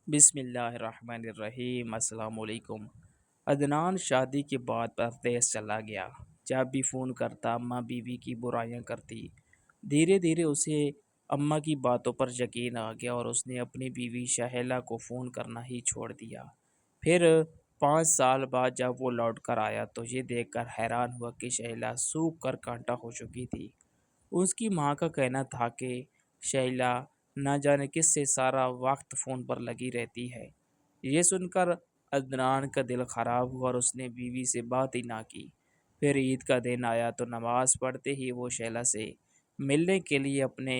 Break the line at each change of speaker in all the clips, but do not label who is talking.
بسم اللہ الرحمن الرحیم۔ السلام علیکم۔ عدنان شادی کے بعد پردیس چلا گیا۔ جب بھی فون کرتا اماں بیوی کی برائیاں کرتی۔ دھیرے دھیرے اسے اماں کی باتوں پر یقین آ گیا اور اس نے اپنی بیوی شہلا کو فون کرنا ہی چھوڑ دیا۔ پھر 5 سال بعد جب وہ لوٹ کر آیا تو یہ دیکھ کر حیران ہوا کہ شہلا سوکھ کر کانٹا ہو چکی تھی۔ اس کی ماں کا کہنا تھا کہ شیلا نہ جانے کس سے سارا وقت فون پر لگی رہتی ہے۔ یہ سن کر عدنان کا دل خراب ہوا اور اس نے بیوی سے بات ہی نہ کی۔ پھر عید کا دن آیا تو نماز پڑھتے ہی وہ شیلا سے ملنے کے لیے اپنے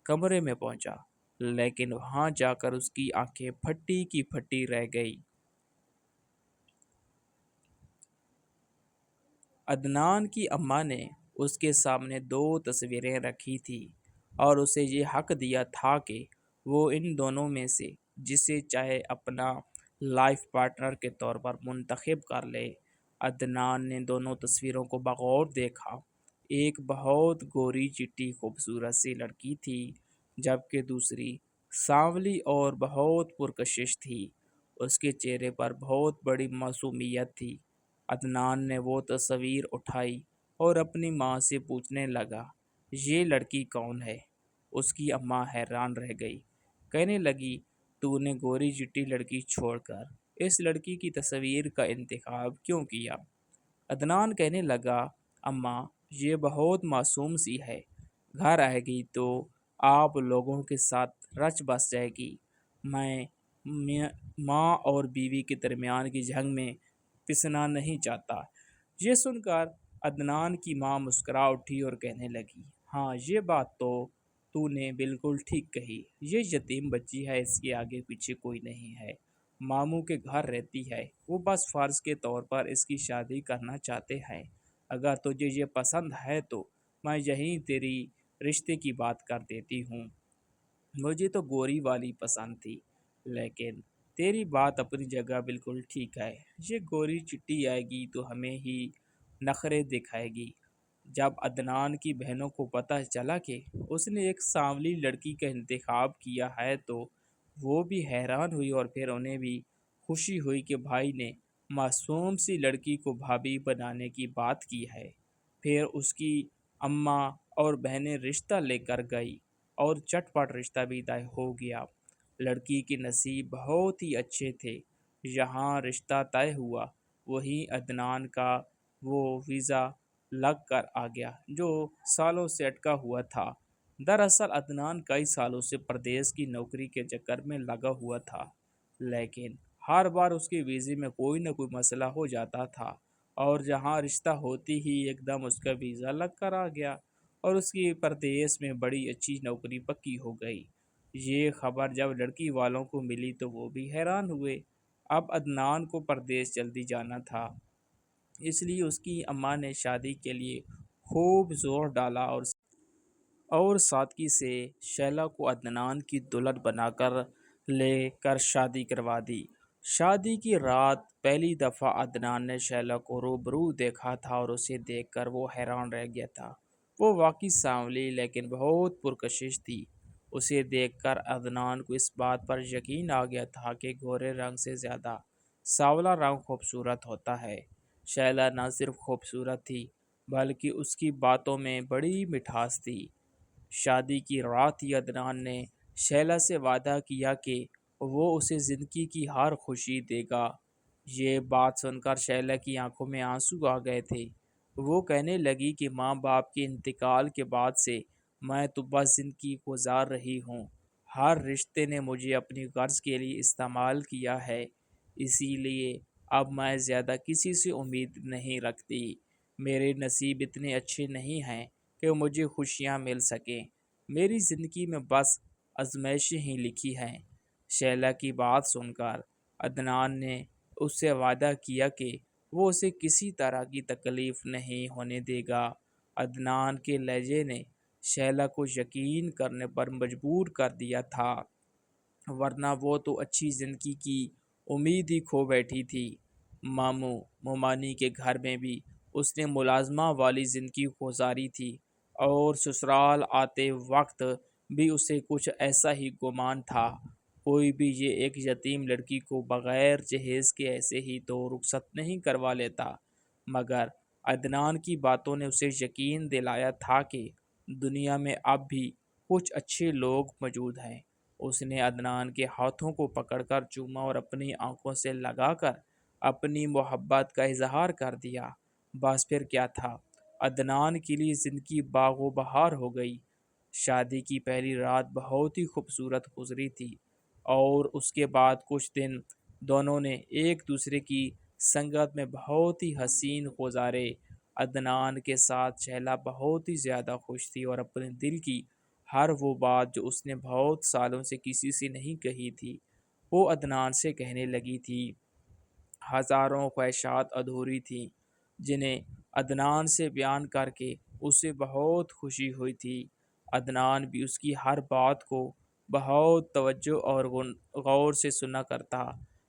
کمرے میں پہنچا، لیکن وہاں جا کر اس کی آنکھیں پھٹی کی پھٹی رہ گئی۔ عدنان کی اماں نے اس کے سامنے 2 تصویریں رکھی تھی اور اسے یہ حق دیا تھا کہ وہ ان دونوں میں سے جسے چاہے اپنا لائف پارٹنر کے طور پر منتخب کر لے۔ عدنان نے دونوں تصویروں کو بغور دیکھا۔ ایک بہت گوری چٹی خوبصورت سی لڑکی تھی، جبکہ دوسری سانولی اور بہت پرکشش تھی۔ اس کے چہرے پر بہت بڑی معصومیت تھی۔ عدنان نے وہ تصویر اٹھائی اور اپنی ماں سے پوچھنے لگا، یہ لڑکی کون ہے؟ اس کی اماں حیران رہ گئی، کہنے لگی، تو نے گوری چٹی لڑکی چھوڑ کر اس لڑکی کی تصویر کا انتخاب کیوں کیا؟ عدنان کہنے لگا، اماں یہ بہت معصوم سی ہے، گھر آئے گی تو آپ لوگوں کے ساتھ رچ بس جائے گی۔ میں ماں اور بیوی کے درمیان کی جنگ میں پسنا نہیں چاہتا۔ یہ سن کر عدنان کی ماں مسکرا اٹھی اور کہنے لگی، ہاں یہ بات تو نے بالکل ٹھیک کہی، یہ یتیم بچی ہے، اس کے آگے پیچھے کوئی نہیں ہے، ماموں کے گھر رہتی ہے، وہ بس فرض کے طور پر اس کی شادی کرنا چاہتے ہیں۔ اگر تجھے یہ پسند ہے تو میں یہیں تیری رشتے کی بات کر دیتی ہوں۔ مجھے تو گوری والی پسند تھی، لیکن تیری بات اپنی جگہ بالکل ٹھیک ہے، یہ گوری چٹی آئے گی تو ہمیں ہی نخرے دکھائے گی۔ جب عدنان کی بہنوں کو پتہ چلا کہ اس نے ایک سانولی لڑکی کا انتخاب کیا ہے تو وہ بھی حیران ہوئی، اور پھر انہیں بھی خوشی ہوئی کہ بھائی نے معصوم سی لڑکی کو بھابھی بنانے کی بات کی ہے۔ پھر اس کی اماں اور بہنیں رشتہ لے کر گئی اور چٹ پٹ رشتہ بھی طے ہو گیا۔ لڑکی کے نصیب بہت ہی اچھے تھے۔ جہاں رشتہ طے ہوا وہیں عدنان کا وہ ویزا لگ کر آ گیا جو سالوں سے اٹکا ہوا تھا۔ دراصل عدنان کئی سالوں سے پردیس کی نوکری کے چکر میں لگا ہوا تھا، لیکن ہر بار اس کے ویزے میں کوئی نہ کوئی مسئلہ ہو جاتا تھا، اور جہاں رشتہ ہوتی ہی ایک دم اس کا ویزا لگ کر آ گیا اور اس کی پردیس میں بڑی اچھی نوکری پکی ہو گئی۔ یہ خبر جب لڑکی والوں کو ملی تو وہ بھی حیران ہوئے۔ اب عدنان کو پردیس جلدی جانا تھا، اس لیے اس کی اماں نے شادی کے لیے خوب زور ڈالا اور سادگی سے شیلا کو عدنان کی دلہن بنا کر لے کر شادی کروا دی۔ شادی کی رات پہلی دفعہ عدنان نے شیلا کو روبرو دیکھا تھا اور اسے دیکھ کر وہ حیران رہ گیا تھا۔ وہ واقعی سانولی لیکن بہت پرکشش تھی۔ اسے دیکھ کر عدنان کو اس بات پر یقین آ گیا تھا کہ گورے رنگ سے زیادہ سانولا رنگ خوبصورت ہوتا ہے۔ شیلا نہ صرف خوبصورت تھی بلکہ اس کی باتوں میں بڑی مٹھاس تھی۔ شادی کی رات ہی عدنان نے شیلا سے وعدہ کیا کہ وہ اسے زندگی کی ہر خوشی دے گا۔ یہ بات سن کر شیلا کی آنکھوں میں آنسو آ گئے تھے۔ وہ کہنے لگی کہ ماں باپ کے انتقال کے بعد سے میں تو بس زندگی گزار رہی ہوں۔ ہر رشتے نے مجھے اپنی غرض کے لیے استعمال کیا ہے، اسی لیے اب میں زیادہ کسی سے امید نہیں رکھتی۔ میرے نصیب اتنے اچھے نہیں ہیں کہ مجھے خوشیاں مل سکیں۔ میری زندگی میں بس آزمائشیں ہی لکھی ہیں۔ شیلا کی بات سن کر عدنان نے اس سے وعدہ کیا کہ وہ اسے کسی طرح کی تکلیف نہیں ہونے دے گا۔ عدنان کے لہجے نے شیلا کو یقین کرنے پر مجبور کر دیا تھا، ورنہ وہ تو اچھی زندگی کی امید ہی کھو بیٹھی تھی۔ ماموں مومانی کے گھر میں بھی اس نے ملازمہ والی زندگی گزاری تھی، اور سسرال آتے وقت بھی اسے کچھ ایسا ہی گمان تھا۔ کوئی بھی یہ ایک یتیم لڑکی کو بغیر جہیز کے ایسے ہی تو رخصت نہیں کروا لیتا، مگر عدنان کی باتوں نے اسے یقین دلایا تھا کہ دنیا میں اب بھی کچھ اچھے لوگ موجود ہیں۔ اس نے عدنان کے ہاتھوں کو پکڑ کر چوما اور اپنی آنکھوں سے لگا کر اپنی محبت کا اظہار کر دیا۔ بس پھر کیا تھا، عدنان کے لیے زندگی باغ و بہار ہو گئی۔ شادی کی پہلی رات بہت ہی خوبصورت گزری تھی، اور اس کے بعد کچھ دن دونوں نے ایک دوسرے کی سنگت میں بہت ہی حسین گزارے۔ عدنان کے ساتھ شہلا بہت ہی زیادہ خوش تھی، اور اپنے دل کی ہر وہ بات جو اس نے بہت سالوں سے کسی سے نہیں کہی تھی وہ عدنان سے کہنے لگی تھی۔ ہزاروں خواہشات ادھوری تھیں جنہیں عدنان سے بیان کر کے اسے بہت خوشی ہوئی تھی۔ عدنان بھی اس کی ہر بات کو بہت توجہ اور غور سے سنا کرتا۔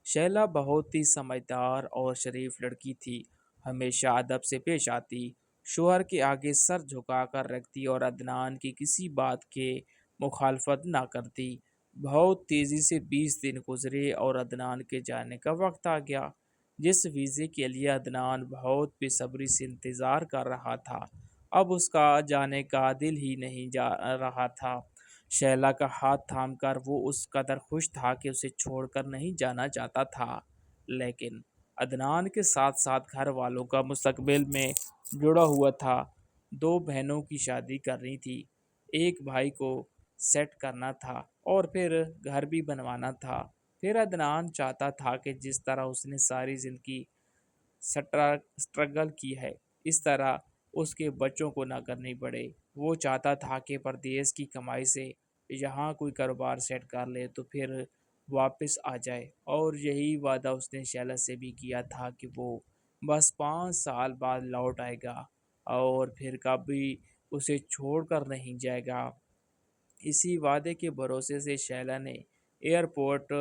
شیلا بہت ہی سمجھدار اور شریف لڑکی تھی، ہمیشہ ادب سے پیش آتی، شوہر کے آگے سر جھکا کر رکھتی اور عدنان کی کسی بات کے مخالفت نہ کرتی۔ بہت تیزی سے 20 دن گزرے اور عدنان کے جانے کا وقت آ گیا۔ جس ویزے کے لیے عدنان بہت بے صبری سے انتظار کر رہا تھا، اب اس کا جانے کا دل ہی نہیں جا رہا تھا۔ شیلا کا ہاتھ تھام کر وہ اس قدر خوش تھا کہ اسے چھوڑ کر نہیں جانا چاہتا تھا، لیکن عدنان کے ساتھ ساتھ گھر والوں کا مستقبل میں جڑا ہوا تھا۔ 2 بہنوں کی شادی کرنی تھی، ایک بھائی کو سیٹ کرنا تھا، اور پھر گھر بھی بنوانا تھا۔ پھر عدنان چاہتا تھا کہ جس طرح اس نے ساری زندگی سٹرگل کی ہے، اس طرح اس کے بچوں کو نہ کرنی پڑے۔ وہ چاہتا تھا کہ پردیس کی کمائی سے یہاں کوئی کاروبار سیٹ کر لے تو پھر واپس آ جائے، اور یہی وعدہ اس نے شیلا سے بھی کیا تھا کہ وہ بس 5 سال بعد لوٹ آئے گا اور پھر کبھی اسے چھوڑ کر نہیں جائے گا۔ اسی وعدے کے بھروسے سے شیلا نے ایئرپورٹ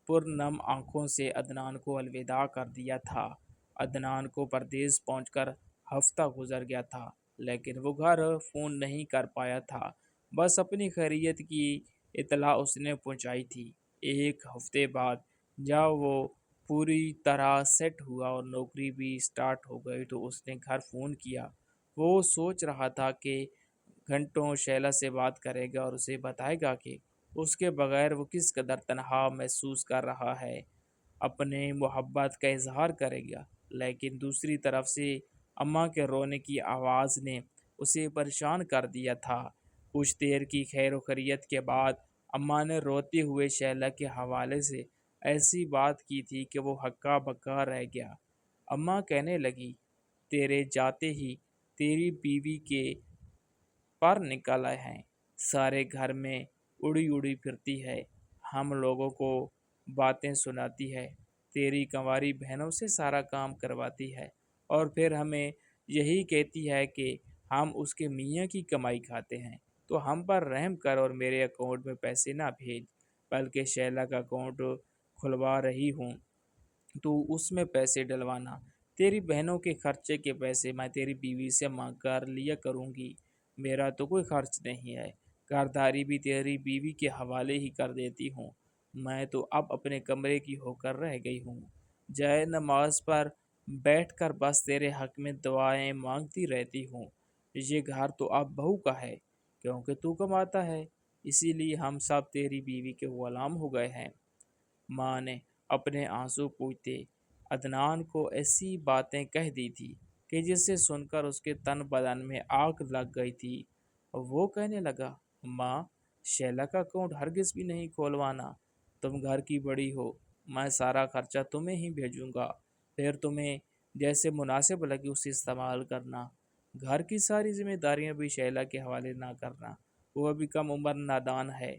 پر نم آنکھوں سے عدنان کو الوداع کر دیا تھا۔ عدنان کو پردیس پہنچ کر ہفتہ گزر گیا تھا، لیکن وہ گھر فون نہیں کر پایا تھا، بس اپنی خیریت کی اطلاع اس نے پہنچائی تھی۔ 1 ہفتے بعد جب وہ پوری طرح سیٹ ہوا اور نوکری بھی سٹارٹ ہو گئی تو اس نے گھر فون کیا۔ وہ سوچ رہا تھا کہ گھنٹوں شیلا سے بات کرے گا اور اسے بتائے گا کہ اس کے بغیر وہ کس قدر تنہا محسوس کر رہا ہے، اپنے محبت کا اظہار کرے گا، لیکن دوسری طرف سے اماں کے رونے کی آواز نے اسے پریشان کر دیا تھا۔ کچھ دیر کی خیر و خیریت کے بعد اماں نے روتے ہوئے شیلا کے حوالے سے ایسی بات کی تھی کہ وہ ہکا بکا رہ گیا۔ اماں کہنے لگی، تیرے جاتے ہی تیری بیوی کے پر نکل آئے ہیں، سارے گھر میں اڑی اڑی پھرتی ہے، ہم لوگوں کو باتیں سناتی ہے، تیری کنواری بہنوں سے سارا کام کرواتی ہے، اور پھر ہمیں یہی کہتی ہے کہ ہم اس کے میاں کی کمائی کھاتے ہیں، تو ہم پر رحم کر اور میرے اکاؤنٹ میں پیسے نہ بھیج، بلکہ شیلا کا اکاؤنٹ کھلوا رہی ہوں تو اس میں پیسے ڈلوانا، تیری بہنوں کے خرچے کے پیسے میں تیری بیوی سے مانگ کر لیا کروں گی، میرا تو کوئی خرچ نہیں ہے، گھرداری بھی تیری بیوی کے حوالے ہی کر دیتی ہوں، میں تو اب اپنے کمرے کی ہو کر رہ گئی ہوں، جائے نماز پر بیٹھ کر بس تیرے حق میں دعائیں مانگتی رہتی ہوں، یہ گھر تو اب بہو کا ہے کیونکہ تو کماتا ہے، اسی لیے ہم سب تیری بیوی کے غلام ہو گئے ہیں۔ ماں نے اپنے آنسو پوچھتے عدنان کو ایسی باتیں کہہ دی تھی کہ جسے سن کر اس کے تن بدن میں آگ لگ گئی تھی۔ وہ کہنے لگا، ماں، شیلا کا اکاؤنٹ ہرگز بھی نہیں کھولوانا، تم گھر کی بڑی ہو، میں سارا خرچہ تمہیں ہی بھیجوں گا، پھر تمہیں جیسے مناسب لگے اسے استعمال کرنا، گھر کی ساری ذمہ داریاں بھی شیلا کے حوالے نہ کرنا، وہ ابھی کم عمر نادان ہے،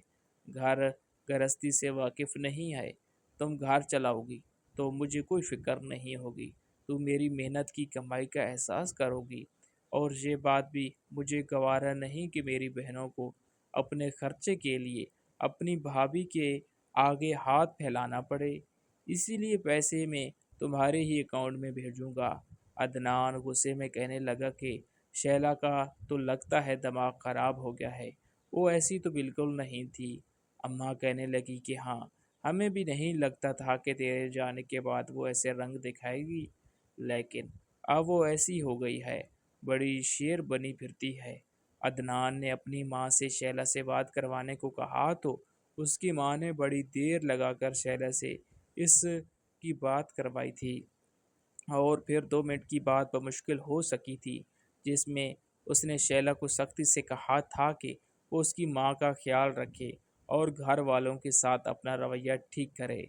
گھر گرہستی سے واقف نہیں ہے، تم گھر چلاؤ گی تو مجھے کوئی فکر نہیں ہوگی، تم میری محنت کی کمائی کا احساس کرو گی، اور یہ بات بھی مجھے گوارا نہیں کہ میری بہنوں کو اپنے خرچے کے لیے اپنی بھابھی کے آگے ہاتھ پھیلانا پڑے، اسی لیے پیسے میں تمہارے ہی اکاؤنٹ میں بھیجوں گا۔ عدنان غصے میں کہنے لگا کہ شیلا کا تو لگتا ہے دماغ خراب ہو گیا ہے، وہ ایسی تو بالکل نہیں تھی۔ اماں کہنے لگی کہ ہاں، ہمیں بھی نہیں لگتا تھا کہ تیرے جانے کے بعد وہ ایسے رنگ دکھائے گی، لیکن اب وہ ایسی ہو گئی ہے، بڑی شیر بنی پھرتی ہے۔ عدنان نے اپنی ماں سے شیلا سے بات کروانے کو کہا تو اس کی ماں نے بڑی دیر لگا کر شیلا سے اس کی بات کروائی تھی، اور پھر 2 منٹ کی بات بمشکل ہو سکی تھی، جس میں اس نے شیلا کو سختی سے کہا تھا کہ وہ اس کی ماں کا خیال رکھے اور گھر والوں کے ساتھ اپنا رویہ ٹھیک کرے۔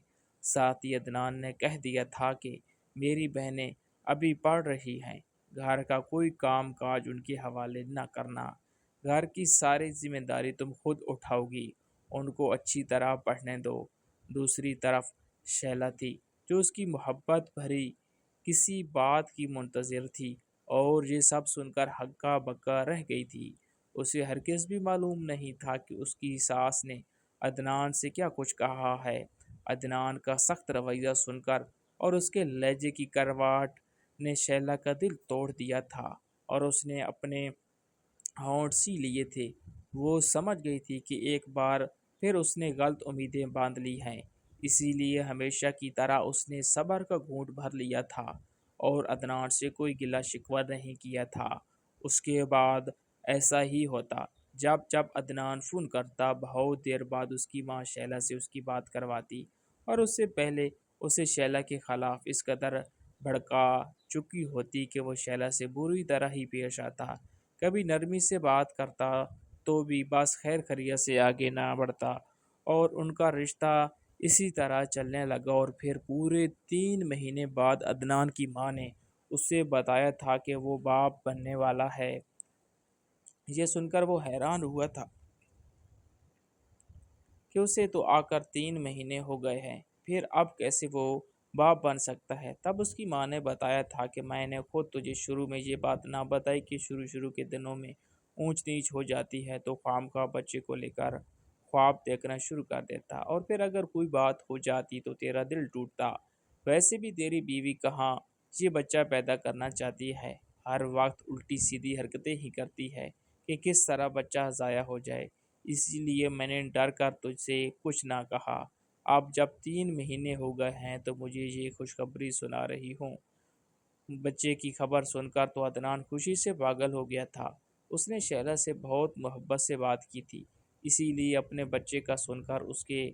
ساتھ ہی عدنان نے کہہ دیا تھا کہ میری بہنیں ابھی پڑھ رہی ہیں، گھر کا کوئی کام کاج ان کے حوالے نہ کرنا، گھر کی ساری ذمہ داری تم خود اٹھاؤ گی، ان کو اچھی طرح پڑھنے دو۔ دوسری طرف شیلا تھی، جو اس کی محبت بھری کسی بات کی منتظر تھی، اور یہ سب سن کر ہکا بکا رہ گئی تھی۔ اسے ہرگز بھی معلوم نہیں تھا کہ اس کی ساس نے عدنان سے کیا کچھ کہا ہے۔ عدنان کا سخت رویہ سن کر اور اس کے لہجے کی کرواٹ نے شیلا کا دل توڑ دیا تھا، اور اس نے اپنے ہونٹ سی لیے تھے۔ وہ سمجھ گئی تھی کہ ایک بار پھر اس نے غلط امیدیں باندھ لی ہیں، اسی لیے ہمیشہ کی طرح اس نے صبر کا گھونٹ بھر لیا تھا اور عدنان سے کوئی گلہ شکوہ نہیں کیا تھا۔ اس کے بعد ایسا ہی ہوتا، جب جب عدنان فون کرتا، بہت دیر بعد اس کی ماں شیلا سے اس کی بات کرواتی، اور اس سے پہلے اسے شیلا کے خلاف اس قدر بھڑکا چکی ہوتی کہ وہ شیلا سے بری طرح ہی پیش آتا، کبھی نرمی سے بات کرتا تو بھی بس خیر خیریت سے آگے نہ بڑھتا، اور ان کا رشتہ اسی طرح چلنے لگا۔ اور پھر پورے 3 مہینے بعد عدنان کی ماں نے اسے بتایا تھا کہ وہ باپ بننے والا ہے۔ یہ سن کر وہ حیران ہوا تھا کہ اسے تو آ کر 3 مہینے ہو گئے ہیں، پھر اب کیسے وہ باپ بن سکتا ہے؟ تب اس کی ماں نے بتایا تھا کہ میں نے خود تجھے شروع میں یہ بات نہ بتائی کہ شروع کے دنوں میں اونچ نیچ ہو جاتی ہے تو خواہ بچے کو لے کر خواب دیکھنا شروع کر دیتا، اور پھر اگر کوئی بات ہو جاتی تو تیرا دل ٹوٹتا۔ ویسے بھی تیری بیوی کہاں یہ بچہ پیدا کرنا چاہتی ہے، ہر وقت الٹی سیدھی حرکتیں ہی کرتی ہے کہ کس طرح بچہ ضائع ہو جائے، اسی لیے میں نے ڈر کر تجھ سے کچھ نہ کہا۔ اب جب 3 مہینے ہو گئے ہیں تو مجھے یہ خوشخبری سنا رہی ہوں۔ بچے کی خبر سن کر تو عدنان خوشی سے پاگل ہو گیا تھا۔ اس نے شیلا سے بہت محبت سے بات کی تھی، اسی لیے اپنے بچے کا سن کر اس کے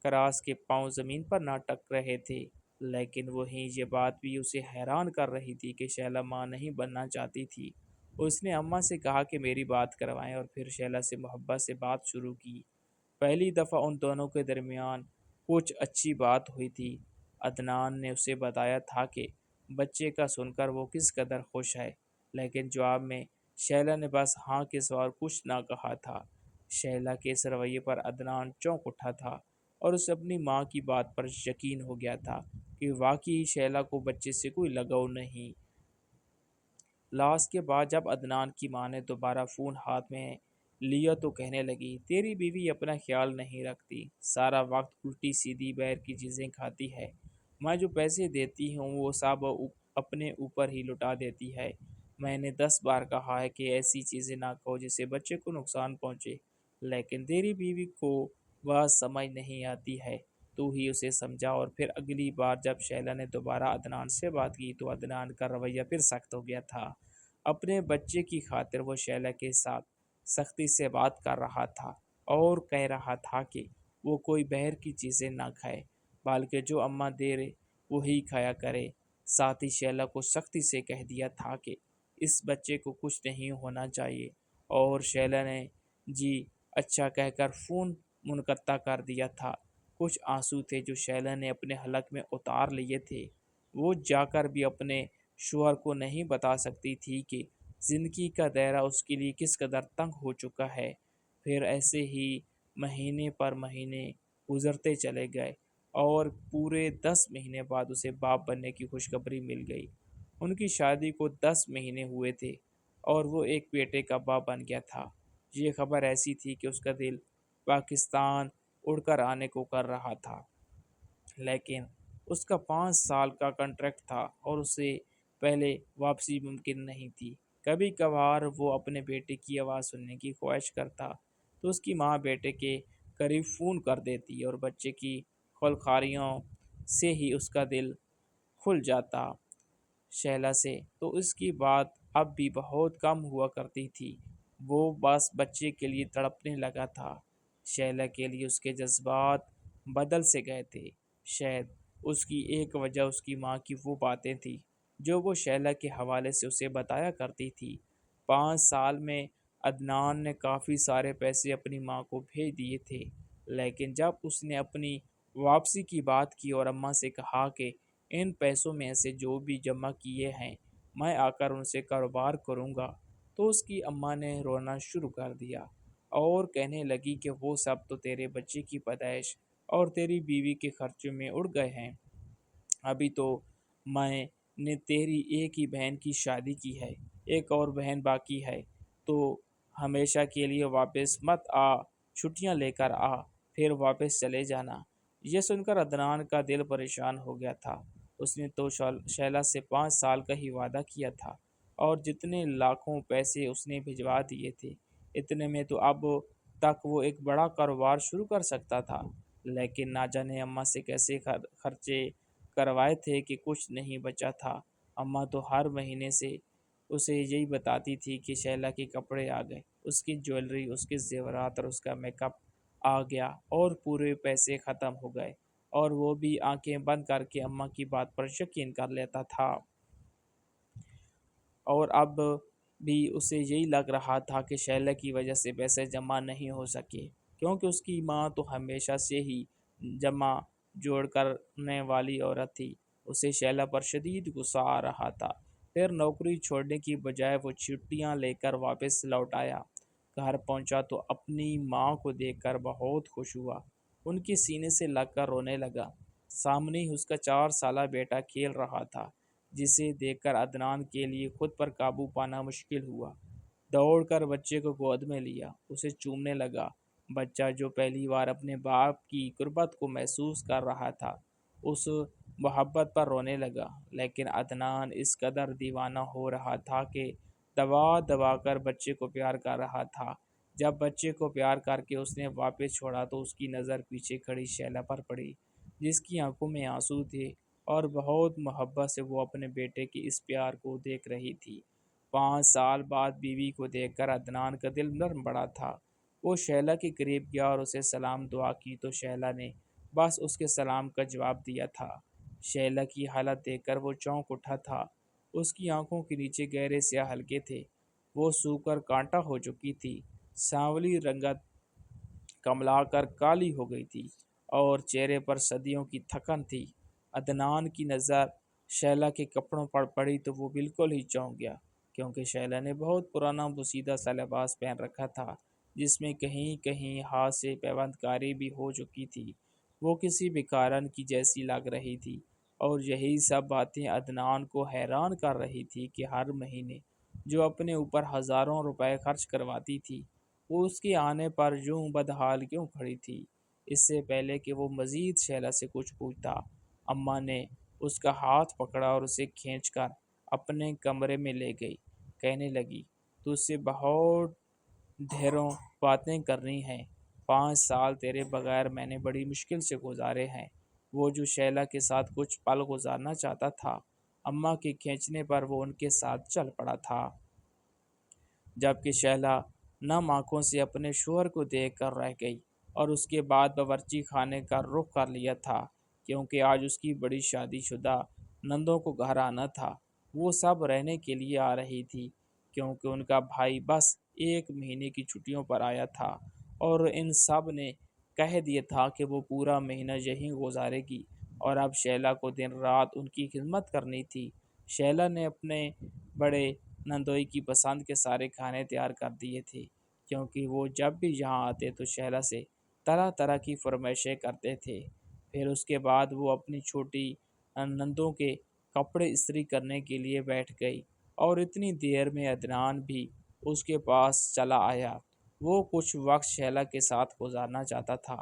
کراس کے پاؤں زمین پر نہ ٹک رہے تھے، لیکن وہیں یہ بات بھی اسے حیران کر رہی تھی کہ شیلا ماں نہیں بننا چاہتی تھی۔ اس نے اماں سے کہا کہ میری بات کروائیں، اور پھر شیلا سے محبت سے بات شروع کی۔ پہلی دفعہ ان دونوں کے درمیان کچھ اچھی بات ہوئی تھی۔ عدنان نے اسے بتایا تھا کہ بچے کا سن کر وہ کس قدر خوش ہے، لیکن جواب میں شیلا نے بس ہاں کے سوا کچھ نہ کہا تھا۔ شیلا کے اس رویے پر عدنان چونک اٹھا تھا، اور اسے اپنی ماں کی بات پر یقین ہو گیا تھا کہ واقعی شیلا کو بچے سے کوئی لگاؤ نہیں۔ لاس کے بعد جب عدنان کی ماں نے دوبارہ فون ہاتھ میں لیا تو کہنے لگی، تیری بیوی اپنا خیال نہیں رکھتی، سارا وقت الٹی سیدھی بیر کی چیزیں کھاتی ہے، میں جو پیسے دیتی ہوں وہ سب اپنے اوپر ہی لٹا دیتی ہے۔ میں نے 10 بار کہا ہے کہ ایسی چیزیں نہ کھو جس سے بچے کو نقصان پہنچے، لیکن تیری بیوی کو بات سمجھ نہیں آتی ہے، تو ہی اسے سمجھا۔ اور پھر اگلی بار جب شیلا نے دوبارہ عدنان سے بات کی تو عدنان کا رویہ پھر سخت ہو گیا تھا۔ اپنے بچے کی خاطر وہ شیلا کے ساتھ سختی سے بات کر رہا تھا، اور کہہ رہا تھا کہ وہ کوئی بہر کی چیزیں نہ کھائے، بلکہ جو اماں دے رہے وہی کھایا کرے۔ ساتھ ہی شیلا کو سختی سے کہہ دیا تھا کہ اس بچے کو کچھ نہیں ہونا چاہیے، اور شیلا نے جی اچھا کہہ کر فون منقطع کر دیا تھا۔ کچھ آنسو تھے جو شیلا نے اپنے حلق میں اتار لیے تھے، وہ جا کر بھی اپنے شوہر کو نہیں بتا سکتی تھی کہ زندگی کا دائرہ اس کے لیے کس قدر تنگ ہو چکا ہے۔ پھر ایسے ہی مہینے پر مہینے گزرتے چلے گئے، اور پورے 10 مہینے بعد اسے باپ بننے کی خوشخبری مل گئی۔ ان کی شادی کو 10 مہینے ہوئے تھے، اور وہ ایک بیٹے کا باپ بن گیا تھا۔ یہ خبر ایسی تھی کہ اس کا دل پاکستان اڑ کر آنے کو کر رہا تھا، لیکن اس کا 5 سال کا کنٹریکٹ تھا اور اسے پہلے واپسی ممکن نہیں تھی۔ کبھی کبھار وہ اپنے بیٹے کی آواز سننے کی خواہش کرتا تو اس کی ماں بیٹے کے قریب فون کر دیتی اور بچے کی خلخاریوں سے ہی اس کا دل کھل جاتا شیلا سے، تو اس کی بات اب بھی بہت کم ہوا کرتی تھی۔ وہ بس بچے کے لیے تڑپنے لگا تھا۔ شیلا کے لیے اس کے جذبات بدل سے گئے تھے۔ شاید اس کی ایک وجہ اس کی ماں کی وہ باتیں تھی جو وہ شیلا کے حوالے سے اسے بتایا کرتی تھی۔ 5 سال میں عدنان نے کافی سارے پیسے اپنی ماں کو بھیج دیے تھے، لیکن جب اس نے اپنی واپسی کی بات کی اور اماں سے کہا کہ ان پیسوں میں سے جو بھی جمع کیے ہیں میں آ کر ان سے کاروبار کروں گا، تو اس کی اماں نے رونا شروع کر دیا اور کہنے لگی کہ وہ سب تو تیرے بچے کی پیدائش اور تیری بیوی کے خرچے میں اڑ گئے ہیں۔ ابھی تو میں نے تیری ایک ہی بہن کی شادی کی ہے، ایک اور بہن باقی ہے، تو ہمیشہ کے لیے واپس مت آ، چھٹیاں لے کر آ، پھر واپس چلے جانا۔ یہ سن کر عدنان کا دل پریشان ہو گیا تھا۔ اس نے تو شیلا سے 5 سال کا ہی وعدہ کیا تھا اور جتنے لاکھوں پیسے اس نے بھجوا دیے تھے، اتنے میں تو اب تک وہ ایک بڑا کاروبار شروع کر سکتا تھا، لیکن نہ جانے اماں سے کیسے خرچے کروائے تھے کہ کچھ نہیں بچا تھا۔ اماں تو ہر مہینے سے اسے یہی بتاتی تھی کہ شیلا کے کپڑے آ گئے، اس کی جویلری، اس کے زیورات اور اس کا میک اپ آ گیا اور پورے پیسے ختم ہو گئے، اور وہ بھی آنکھیں بند کر کے اماں کی بات پر یقین کر لیتا تھا۔ اور اب بھی اسے یہی لگ رہا تھا کہ شیلا کی وجہ سے پیسے جمع نہیں ہو سکے، کیونکہ اس کی ماں تو ہمیشہ سے ہی جمع جوڑ کرنے والی عورت تھی۔ اسے شیلا پر شدید غصہ آ رہا تھا۔ پھر نوکری چھوڑنے کی بجائے وہ چھٹیاں لے کر واپس لوٹ آیا۔ گھر پہنچا تو اپنی ماں کو دیکھ کر بہت خوش ہوا، ان کے سینے سے لگ کر رونے لگا۔ سامنے ہی اس کا 4 سالہ بیٹا کھیل رہا تھا، جسے دیکھ کر عدنان کے لیے خود پر قابو پانا مشکل ہوا۔ دوڑ کر بچے کو گود میں لیا، اسے چومنے لگا۔ بچہ جو پہلی بار اپنے باپ کی قربت کو محسوس کر رہا تھا، اس محبت پر رونے لگا، لیکن عدنان اس قدر دیوانہ ہو رہا تھا کہ دبا دبا کر بچے کو پیار کر رہا تھا۔ جب بچے کو پیار کر کے اس نے واپس چھوڑا تو اس کی نظر پیچھے کھڑی شیلا پر پڑی، جس کی آنکھوں میں آنسو تھے اور بہت محبت سے وہ اپنے بیٹے کے اس پیار کو دیکھ رہی تھی۔ 5 سال بعد بیوی کو دیکھ کر عدنان کا دل نرم پڑا تھا۔ وہ شیلا کے قریب گیا اور اسے سلام دعا کی تو شیلا نے بس اس کے سلام کا جواب دیا تھا۔ شیلا کی حالت دیکھ کر وہ چونک اٹھا تھا۔ اس کی آنکھوں کے نیچے گہرے سیاہ حلقے تھے، وہ سوکھ کر کانٹا ہو چکی تھی، سانولی رنگت کملا کر کالی ہو گئی تھی اور چہرے پر صدیوں کی تھکن تھی۔ عدنان کی نظر شیلا کے کپڑوں پر پڑی تو وہ بالکل ہی چونک گیا، کیونکہ شیلا نے بہت پرانا بوسیدہ سا لباس پہن رکھا تھا، جس میں کہیں کہیں ہاتھ سے پیوند کاری بھی ہو چکی تھی۔ وہ کسی بھکارن کی جیسی لگ رہی تھی، اور یہی سب باتیں عدنان کو حیران کر رہی تھی کہ ہر مہینے جو اپنے اوپر ہزاروں روپے خرچ کرواتی تھی، وہ اس کے آنے پر یوں بدحال کیوں کھڑی تھی۔ اس سے پہلے کہ وہ مزید شیلا سے کچھ پوچھتا، اماں نے اس کا ہاتھ پکڑا اور اسے کھینچ کر اپنے کمرے میں لے گئی۔ کہنے لگی، تجھ سے بہت ڈھیروں باتیں کرنی ہیں۔ 5 سال تیرے بغیر میں نے بڑی مشکل سے گزارے ہیں۔ وہ جو شیلا کے ساتھ کچھ پل گزارنا چاہتا تھا، اماں کے کھینچنے پر وہ ان کے ساتھ چل پڑا تھا، جبکہ شیلا نم آنکھوں سے اپنے شوہر کو دیکھ کر رہ گئی اور اس کے بعد باورچی خانے کا رخ کر لیا تھا، کیونکہ آج اس کی بڑی شادی شدہ نندوں کو گھر آنا تھا۔ وہ سب رہنے کے لیے آ رہی تھی، کیونکہ ان کا بھائی بس 1 مہینے کی چھٹیوں پر آیا تھا، اور ان سب نے کہہ دیا تھا کہ وہ پورا مہینہ یہیں گزارے گی، اور اب شیلا کو دن رات ان کی خدمت کرنی تھی۔ شیلا نے اپنے بڑے نندوئی کی پسند کے سارے کھانے تیار کر دیے تھے، کیونکہ وہ جب بھی یہاں آتے تو شیلا سے طرح طرح کی فرمائشیں کرتے تھے۔ پھر اس کے بعد وہ اپنی چھوٹی نندوں کے کپڑے استری کرنے کے لیے بیٹھ گئی، اور اتنی دیر میں عدنان بھی اس کے پاس چلا آیا۔ وہ کچھ وقت شیلا کے ساتھ گزارنا چاہتا تھا،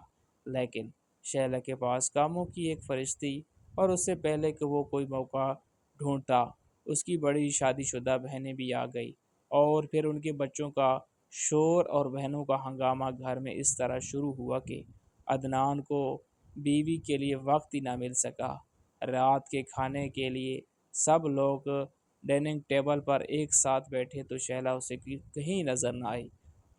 لیکن شیلا کے پاس کاموں کی ایک فہرست تھی، اور اس سے پہلے کہ وہ کوئی موقع ڈھونڈتا، اس کی بڑی شادی شدہ بہنیں بھی آ گئی، اور پھر ان کے بچوں کا شور اور بہنوں کا ہنگامہ گھر میں اس طرح شروع ہوا کہ عدنان کو بیوی کے لیے وقت ہی نہ مل سکا۔ رات کے کھانے کے لیے سب لوگ ڈائننگ ٹیبل پر ایک ساتھ بیٹھے تو شیلا اسے کہیں نظر نہ آئی،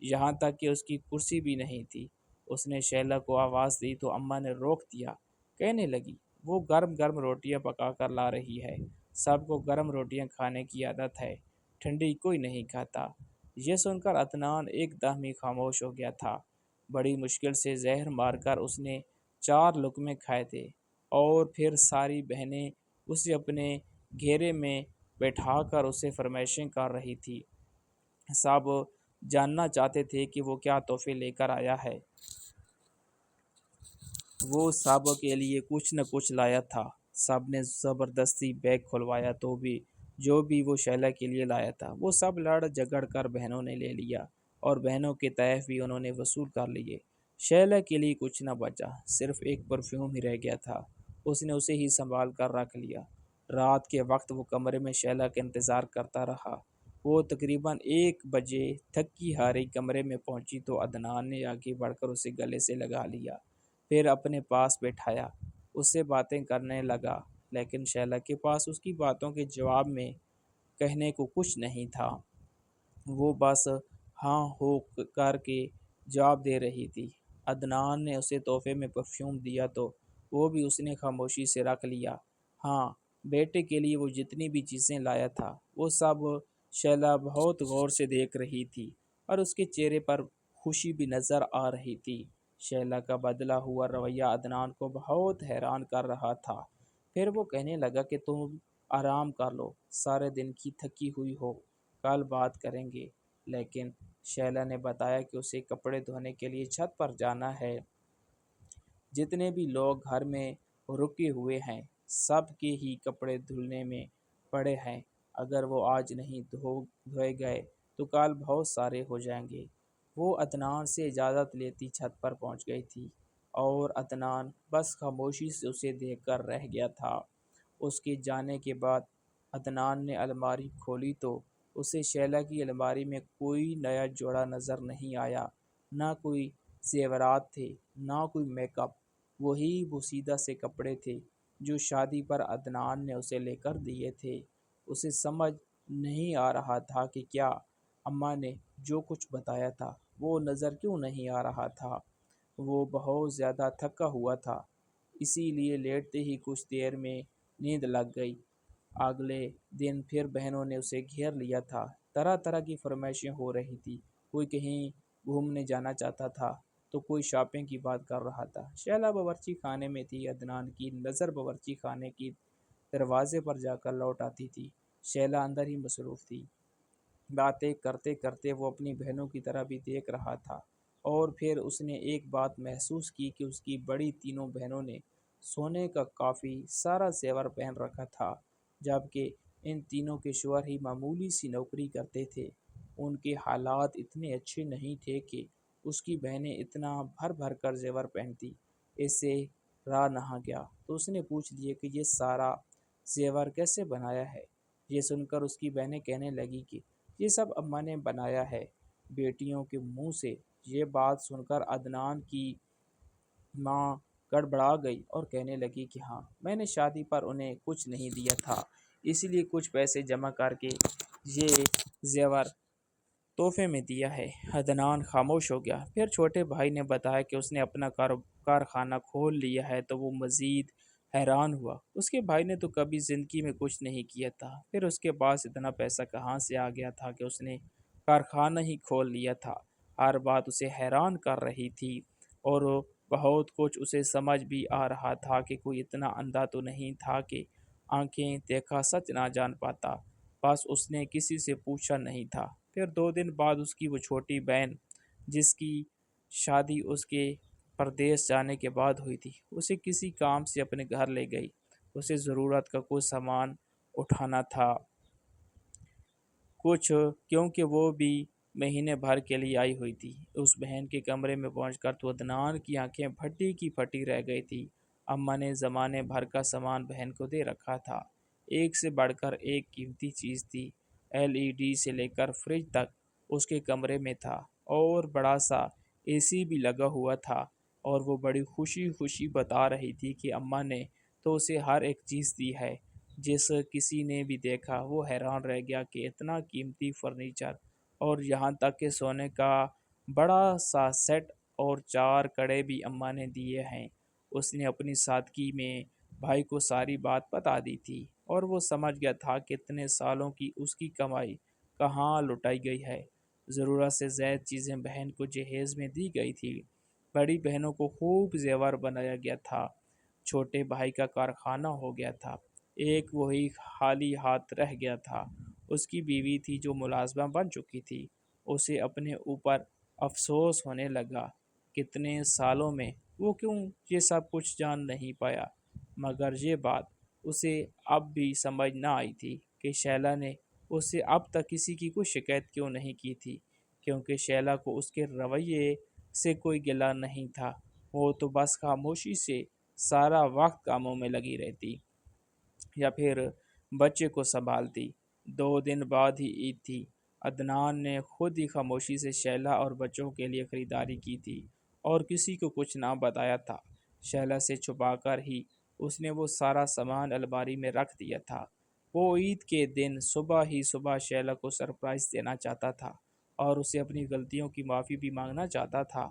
یہاں تک کہ اس کی کرسی بھی نہیں تھی۔ اس نے شیلا کو آواز دی تو اماں نے روک دیا، کہنے لگی وہ گرم گرم روٹیاں پکا کر لا رہی ہے، سب کو گرم روٹیاں کھانے کی عادت ہے، ٹھنڈی کوئی نہیں کھاتا۔ یہ سن کر عدنان ایک دم ہی خاموش ہو گیا تھا۔ بڑی مشکل سے زہر مار کر اس نے 4 لقمے کھائے تھے، اور پھر ساری بہنیں اسے اپنے گھیرے میں بیٹھا کر اسے فرمائشیں کر رہی تھی۔ سب جاننا چاہتے تھے کہ وہ کیا تحفے لے کر آیا ہے۔ وہ سب کے لیے کچھ نہ کچھ لایا تھا۔ سب نے زبردستی بیگ کھلوایا تو بھی جو بھی وہ شیلا کے لیے لایا تھا وہ سب لڑ جگڑ کر بہنوں نے لے لیا، اور بہنوں کے تحف بھی انہوں نے وصول کر لیے۔ شیلا کے لیے کچھ نہ بچا، صرف ایک پرفیوم ہی رہ گیا تھا۔ اس نے اسے ہی سنبھال کر رکھ لیا۔ رات کے وقت وہ کمرے میں شیلا کا انتظار کرتا رہا۔ وہ تقریباً 1 بجے تھکی ہاری کمرے میں پہنچی تو عدنان نے آگے بڑھ کر اسے گلے سے لگا لیا، پھر اپنے پاس بٹھایا، اس سے باتیں کرنے لگا، لیکن شیلا کے پاس اس کی باتوں کے جواب میں کہنے کو کچھ نہیں تھا۔ وہ بس ہاں ہو کر کے جواب دے رہی تھی۔ عدنان نے اسے تحفے میں پرفیوم دیا تو وہ بھی اس نے خاموشی سے رکھ لیا۔ ہاں، بیٹے کے لیے وہ جتنی بھی چیزیں لایا تھا وہ سب شیلا بہت غور سے دیکھ رہی تھی، اور اس کے چہرے پر خوشی بھی نظر آ رہی تھی۔ شیلا کا بدلا ہوا رویہ عدنان کو بہت حیران کر رہا تھا۔ پھر وہ کہنے لگا کہ تم آرام کر لو، سارے دن کی تھکی ہوئی ہو، کل بات کریں گے۔ لیکن شیلا نے بتایا کہ اسے کپڑے دھونے کے لیے چھت پر جانا ہے۔ جتنے بھی لوگ گھر میں رکے ہوئے ہیں سب کے ہی کپڑے دھلنے میں پڑے ہیں، اگر وہ آج نہیں دھوئے گئے تو کل بہت سارے ہو جائیں گے۔ وہ عدنان سے اجازت لیتی چھت پر پہنچ گئی تھی، اور عدنان بس خاموشی سے اسے دیکھ کر رہ گیا تھا۔ اس کے جانے کے بعد عدنان نے الماری کھولی تو اسے شیلا کی الماری میں کوئی نیا جوڑا نظر نہیں آیا، نہ کوئی زیورات تھے، نہ کوئی میک اپ۔ وہی بوسیدہ سے کپڑے تھے جو شادی پر عدنان نے اسے لے کر دیے تھے۔ اسے سمجھ نہیں آ رہا تھا کہ کیا اماں نے جو کچھ بتایا تھا وہ نظر کیوں نہیں آ رہا تھا۔ وہ بہت زیادہ تھکا ہوا تھا، اسی لیے لیٹتے ہی کچھ دیر میں نیند لگ گئی۔ اگلے دن پھر بہنوں نے اسے گھیر لیا تھا، طرح طرح کی فرمائشیں ہو رہی تھی۔ کوئی کہیں گھومنے جانا چاہتا تھا تو کوئی شاپنگ کی بات کر رہا تھا۔ شیلا باورچی خانے میں تھی، عدنان کی نظر باورچی خانے کی دروازے پر جا کر لوٹ آتی تھی۔ شیلا اندر ہی مصروف تھی، باتیں کرتے کرتے وہ اپنی بہنوں کی طرح بھی دیکھ رہا تھا۔ اور پھر اس نے ایک بات محسوس کی کہ اس کی بڑی تینوں بہنوں نے سونے کا کافی سارا زیور پہن رکھا تھا، جبکہ ان تینوں کے شوہر ہی معمولی سی نوکری کرتے تھے۔ ان کے حالات اتنے اچھے نہیں تھے کہ اس کی بہنیں اتنا بھر بھر کر زیور پہنتی۔ اس سے راہ نہ گیا تو اس نے پوچھ لیا کہ یہ سارا زیور کیسے بنایا ہے؟ یہ سن کر اس کی بہنیں کہنے لگی کہ یہ سب اماں نے بنایا ہے۔ بیٹیوں کے منہ سے یہ بات سن کر عدنان کی ماں گڑبڑا گئی اور کہنے لگی کہ ہاں، میں نے شادی پر انہیں کچھ نہیں دیا تھا، اس لیے کچھ پیسے جمع کر کے یہ زیور تحفے میں دیا ہے۔ عدنان خاموش ہو گیا۔ پھر چھوٹے بھائی نے بتایا کہ اس نے اپنا کارخانہ کھول لیا ہے تو وہ مزید حیران ہوا۔ اس کے بھائی نے تو کبھی زندگی میں کچھ نہیں کیا تھا، پھر اس کے پاس اتنا پیسہ کہاں سے آ گیا تھا کہ اس نے کارخانہ ہی کھول لیا تھا۔ ہر بات اسے حیران کر رہی تھی، اور بہت کچھ اسے سمجھ بھی آ رہا تھا کہ کوئی اتنا اندھا تو نہیں تھا کہ آنکھیں دیکھا سچ نہ جان پاتا۔ بس اس نے کسی سے پوچھا نہیں تھا۔ پھر 2 دن بعد اس کی وہ چھوٹی بہن جس کی شادی اس کے پردیس جانے کے بعد ہوئی تھی، اسے کسی کام سے اپنے گھر لے گئی۔ اسے ضرورت کا کچھ سامان اٹھانا تھا کچھ، کیونکہ وہ بھی مہینے بھر کے لیے آئی ہوئی تھی۔ اس بہن کے کمرے میں پہنچ کر تو عدنان کی آنکھیں پھٹی کی پھٹی رہ گئی تھی۔ اماں نے زمانے بھر کا سامان بہن کو دے رکھا تھا، ایک سے بڑھ کر ایک قیمتی چیز تھی۔ LED سے لے کر فریج تک اس کے کمرے میں تھا، اور بڑا سا AC بھی لگا ہوا تھا۔ اور وہ بڑی خوشی خوشی بتا رہی تھی کہ اماں نے تو اسے ہر ایک چیز دی ہے۔ جس کسی نے بھی دیکھا وہ حیران رہ گیا کہ اتنا قیمتی فرنیچر، اور یہاں تک کہ سونے کا بڑا سا سیٹ اور 4 کڑے بھی اماں نے دیے ہیں۔ اس نے اپنی سادگی میں بھائی کو ساری بات بتا دی تھی، اور وہ سمجھ گیا تھا کہ اتنے سالوں کی اس کی کمائی کہاں لٹائی گئی ہے۔ ضرورت سے زائد چیزیں بہن کو جہیز میں دی گئی تھی۔ بڑی بہنوں کو خوب زیور بنایا گیا تھا۔ چھوٹے بھائی کا کارخانہ ہو گیا تھا، ایک وہی خالی ہاتھ رہ گیا تھا۔ اس کی بیوی تھی جو ملازمہ بن چکی تھی۔ اسے اپنے اوپر افسوس ہونے لگا، کتنے سالوں میں وہ کیوں یہ سب کچھ جان نہیں پایا۔ مگر یہ بات اسے اب بھی سمجھ نہ آئی تھی کہ شیلا نے اس سے اب تک کسی کی کوئی شکایت کیوں نہیں کی تھی، کیونکہ شیلا کو اس کے رویے سے کوئی گلہ نہیں تھا۔ وہ تو بس خاموشی سے سارا وقت کاموں میں لگی رہتی یا پھر بچے کو سنبھالتی۔ 2 دن بعد ہی عید تھی۔ عدنان نے خود ہی خاموشی سے شیلا اور بچوں کے لیے خریداری کی تھی اور کسی کو کچھ نہ بتایا تھا۔ شیلا سے چھپا کر ہی اس نے وہ سارا سامان الماری میں رکھ دیا تھا۔ وہ عید کے دن صبح ہی صبح شیلا کو سرپرائز دینا چاہتا تھا اور اسے اپنی غلطیوں کی معافی بھی مانگنا چاہتا تھا،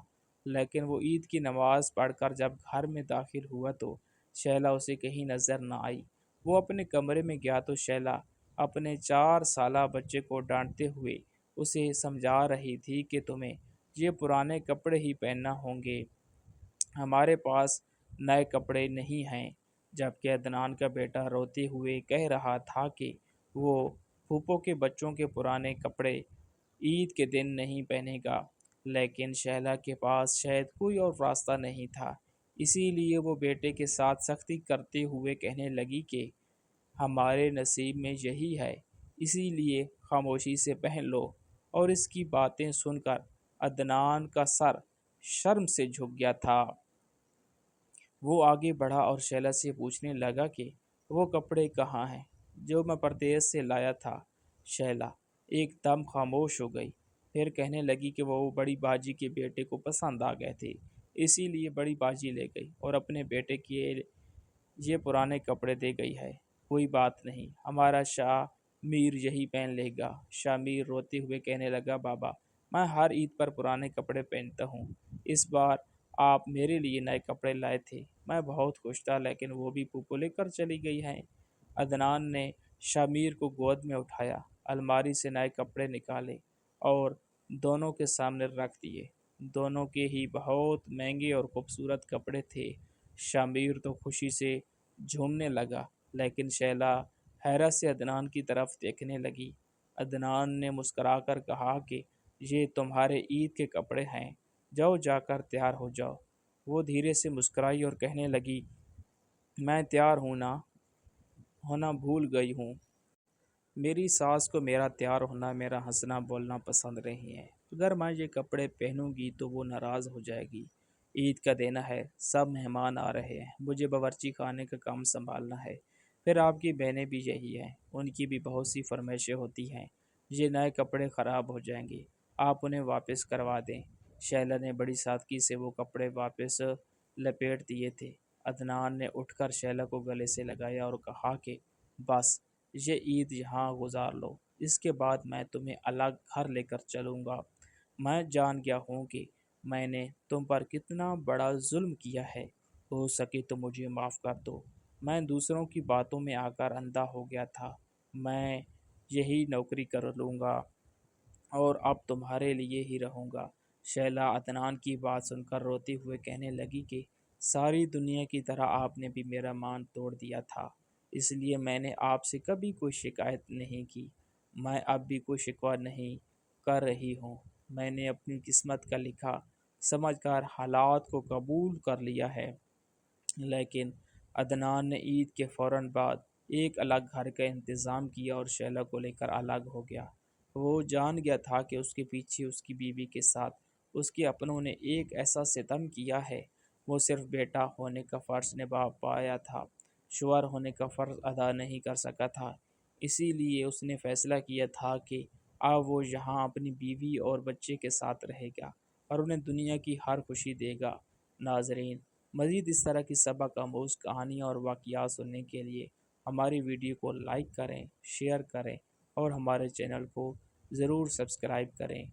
لیکن وہ عید کی نماز پڑھ کر جب گھر میں داخل ہوا تو شیلا اسے کہیں نظر نہ آئی۔ وہ اپنے کمرے میں گیا تو شیلا اپنے 4 سالہ بچے کو ڈانٹتے ہوئے اسے سمجھا رہی تھی کہ تمہیں یہ پرانے کپڑے ہی پہننا ہوں گے، ہمارے پاس نئے کپڑے نہیں ہیں۔ جبکہ عدنان کا بیٹا روتے ہوئے کہہ رہا تھا کہ وہ پھوپھو کے بچوں کے پرانے کپڑے عید کے دن نہیں پہنے گا، لیکن شیلا کے پاس شاید کوئی اور راستہ نہیں تھا، اسی لیے وہ بیٹے کے ساتھ سختی کرتے ہوئے کہنے لگی کہ ہمارے نصیب میں یہی ہے، اسی لیے خاموشی سے پہن لو۔ اور اس کی باتیں سن کر عدنان کا سر شرم سے جھک گیا تھا۔ وہ آگے بڑھا اور شیلا سے پوچھنے لگا کہ وہ کپڑے کہاں ہیں جو میں پردیس سے لایا تھا۔ شیلا ایک دم خاموش ہو گئی، پھر کہنے لگی کہ وہ بڑی باجی کے بیٹے کو پسند آ گئے تھے، اسی لیے بڑی باجی لے گئی اور اپنے بیٹے کے یہ پرانے کپڑے دے گئی ہے۔ کوئی بات نہیں، ہمارا شاہ میر یہی پہن لے گا۔ شاہ میر روتے ہوئے کہنے لگا، بابا میں ہر عید پر پرانے کپڑے پہنتا ہوں، اس بار آپ میرے لیے نئے کپڑے لائے تھے، میں بہت خوش تھا، لیکن وہ بھی پھوپھو لے کر چلی گئی ہیں۔ عدنان نے شاہ میر کو گود میں اٹھایا، الماری سے نئے کپڑے نکالے اور دونوں کے سامنے رکھ دیے۔ دونوں کے ہی بہت مہنگے اور خوبصورت کپڑے تھے۔ شاہ میر تو خوشی سے جھومنے لگا، لیکن شیلا حیرت سے عدنان کی طرف دیکھنے لگی۔ عدنان نے مسکرا کر کہا کہ یہ تمہارے عید کے کپڑے ہیں، جاؤ جا کر تیار ہو جاؤ۔ وہ دھیرے سے مسکرائی اور کہنے لگی، میں تیار ہونا بھول گئی ہوں۔ میری ساس کو میرا تیار ہونا، میرا ہنسنا بولنا پسند نہیں ہے۔ اگر میں یہ کپڑے پہنوں گی تو وہ ناراض ہو جائے گی۔ عید کا دن ہے، سب مہمان آ رہے ہیں، مجھے باورچی خانے کا کام سنبھالنا ہے، پھر آپ کی بہنیں بھی یہی ہیں، ان کی بھی بہت سی فرمائشیں ہوتی ہیں۔ یہ نئے کپڑے خراب ہو جائیں گے، آپ انہیں واپس کروا دیں۔ شیلا نے بڑی سادگی سے وہ کپڑے واپس لپیٹ دیے تھے۔ عدنان نے اٹھ کر شیلا کو گلے سے لگایا اور کہا کہ بس یہ عید یہاں گزار لو، اس کے بعد میں تمہیں الگ گھر لے کر چلوں گا۔ میں جان گیا ہوں کہ میں نے تم پر کتنا بڑا ظلم کیا ہے، ہو سکے تو مجھے معاف کر دو۔ میں دوسروں کی باتوں میں آ کر اندھا ہو گیا تھا، میں یہی نوکری کر لوں گا اور اب تمہارے لیے ہی رہوں گا۔ شیلا عدنان کی بات سن کر روتے ہوئے کہنے لگی کہ ساری دنیا کی طرح آپ نے بھی میرا مان توڑ دیا تھا، اس لیے میں نے آپ سے کبھی کوئی شکایت نہیں کی۔ میں اب بھی کوئی شکوہ نہیں کر رہی ہوں، میں نے اپنی قسمت کا لکھا سمجھ کر حالات کو قبول کر لیا ہے۔ لیکن عدنان نے عید کے فوراً بعد ایک الگ گھر کا انتظام کیا اور شیلا کو لے کر الگ ہو گیا۔ وہ جان گیا تھا کہ اس کے پیچھے اس کی بیوی کے ساتھ اس کے اپنوں نے ایک ایسا ستم کیا ہے۔ وہ صرف بیٹا ہونے کا فرض نبھا پایا تھا، شوہر ہونے کا فرض ادا نہیں کر سکا تھا۔ اسی لیے اس نے فیصلہ کیا تھا کہ اب وہ یہاں اپنی بیوی اور بچے کے ساتھ رہے گا اور انہیں دنیا کی ہر خوشی دے گا۔ ناظرین، مزید اس طرح کی سبق آموز کہانیاں اور واقعات سننے کے لیے ہماری ویڈیو کو لائک کریں، شیئر کریں اور ہمارے چینل کو ضرور سبسکرائب کریں۔